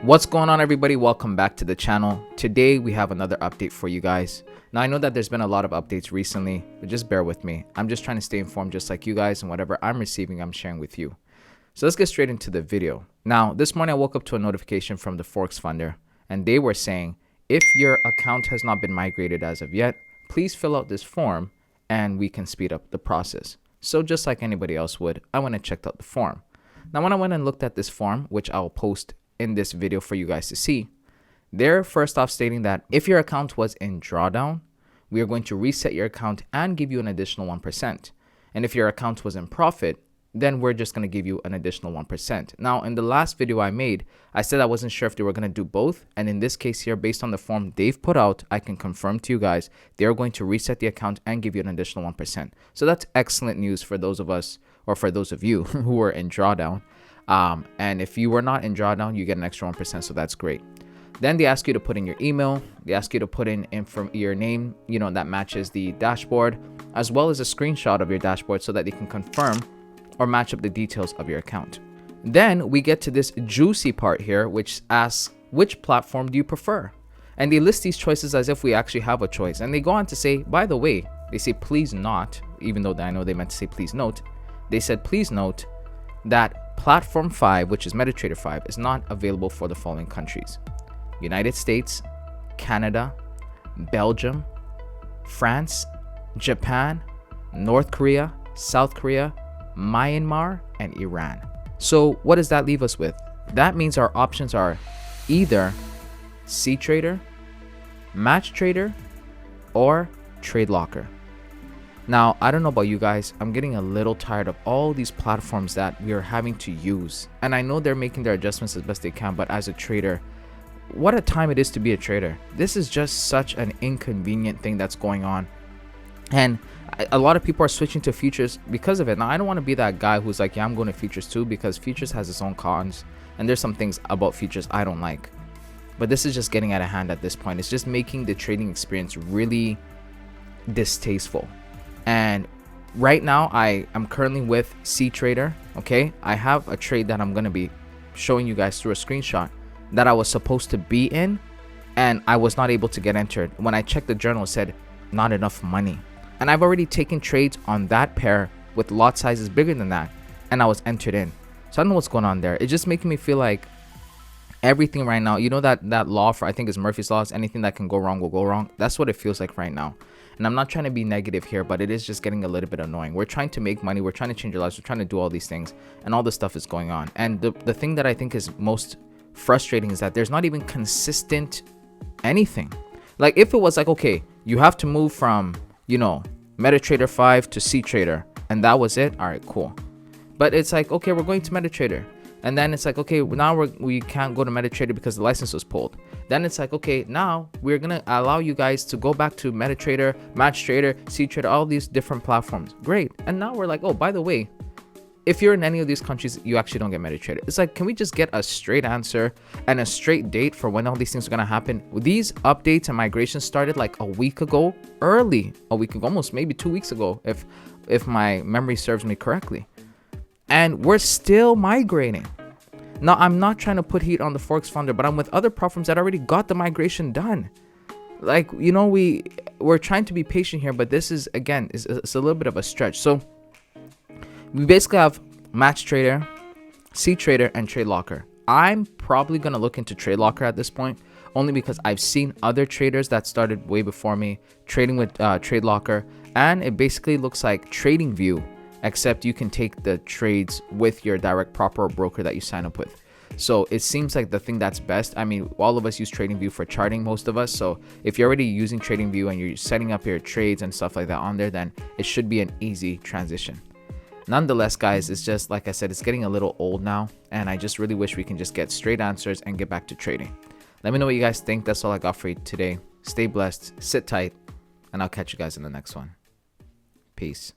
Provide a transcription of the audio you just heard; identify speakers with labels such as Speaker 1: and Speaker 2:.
Speaker 1: What's going on, everybody? Welcome back to the channel. Today we have another update for you guys. Now I know that there's been a lot of updates recently, but just bear with me. I'm just trying to stay informed just like you guys, and whatever I'm receiving, I'm sharing with you. So let's get straight into the video. Now this morning I woke up to a notification from the Forex Funder, and they were saying if your account has not been migrated as of yet, please fill out this form and we can speed up the process. So just like anybody else would, I went and checked out the form. Now when I went and looked at this form, which I'll post in this video for you guys to see, they're first off stating that if your account was in drawdown, we are going to reset your account and give you an additional 1%. And if your account was in profit, then we're just going to give you an additional 1%. Now, in the last video I made, I said I wasn't sure if they were going to do both. And in this case here, based on the form they've put out, I can confirm to you guys, they're going to reset the account and give you an additional 1%. So that's excellent news for those of us, or for those of you who were in drawdown. And if you were not in drawdown, you get an extra 1%. So that's great. Then they ask you to put in your email. They ask you to put in your name, that matches the dashboard, as well as a screenshot of your dashboard so that they can confirm or match up the details of your account. Then we get to this juicy part here, which asks, which platform do you prefer? And they list these choices as if we actually have a choice. And they go on to say, by the way, they say, please not, even though I know they meant to say, please note. They said, please note that Platform 5, which is MetaTrader 5, is not available for the following countries: United States, Canada, Belgium, France, Japan, North Korea, South Korea, Myanmar, and Iran. So what does that leave us with? That means our options are either CTrader, MatchTrader, or TradeLocker. Now, I don't know about you guys, I'm getting a little tired of all these platforms that we are having to use. And I know they're making their adjustments as best they can, but as a trader, what a time it is to be a trader. This is just such an inconvenient thing that's going on. And a lot of people are switching to futures because of it. Now, I don't want to be that guy who's like, yeah, I'm going to futures too, because futures has its own cons. And there's some things about futures I don't like. But this is just getting out of hand at this point. It's just making the trading experience really distasteful. And right now I am currently with CTrader. Okay, I have a trade that I'm going to be showing you guys through a screenshot that I was supposed to be in, and I was not able to get entered. When I checked the journal, it said not enough money, and I've already taken trades on that pair with lot sizes bigger than that, and I was entered in. So I don't know what's going on there. It's just making me feel like everything right now, that law for, I think it's Murphy's Law, anything that can go wrong will go wrong. That's what it feels like right now. And I'm not trying to be negative here, but it is just getting a little bit annoying. We're trying to make money, we're trying to change our lives, we're trying to do all these things, and all this stuff is going on. And the thing that I think is most frustrating is that there's not even consistent anything. Like, if it was like, okay, you have to move from MetaTrader 5 to CTrader, and that was it, all right, cool. But it's like, okay, we're going to MetaTrader, and then it's like, okay, now we can't go to MetaTrader because the license was pulled. Then it's like, okay, now we're gonna allow you guys to go back to MetaTrader, MatchTrader, CTrader, all these different platforms. Great. And now we're like, oh, by the way, if you're in any of these countries, you actually don't get MetaTrader. It's like, can we just get a straight answer and a straight date for when all these things are gonna happen? These updates and migrations started like a week ago, almost maybe 2 weeks ago, if my memory serves me correctly. And we're still migrating. Now, I'm not trying to put heat on the Forex Funder, but I'm with other platforms that already got the migration done. Like, we're trying to be patient here, but this is, again, it's a little bit of a stretch. So we basically have MatchTrader, CTrader, and TradeLocker. I'm probably going to look into TradeLocker at this point, only because I've seen other traders that started way before me trading with TradeLocker, and it basically looks like TradingView, except you can take the trades with your direct proper broker that you sign up with. So it seems like the thing that's best. I mean, all of us use TradingView for charting, most of us. So if you're already using TradingView and you're setting up your trades and stuff like that on there, then it should be an easy transition. Nonetheless, guys, it's just, like I said, it's getting a little old now, and I just really wish we can just get straight answers and get back to trading. Let me know what you guys think. That's all I got for you today. Stay blessed, sit tight, and I'll catch you guys in the next one. Peace.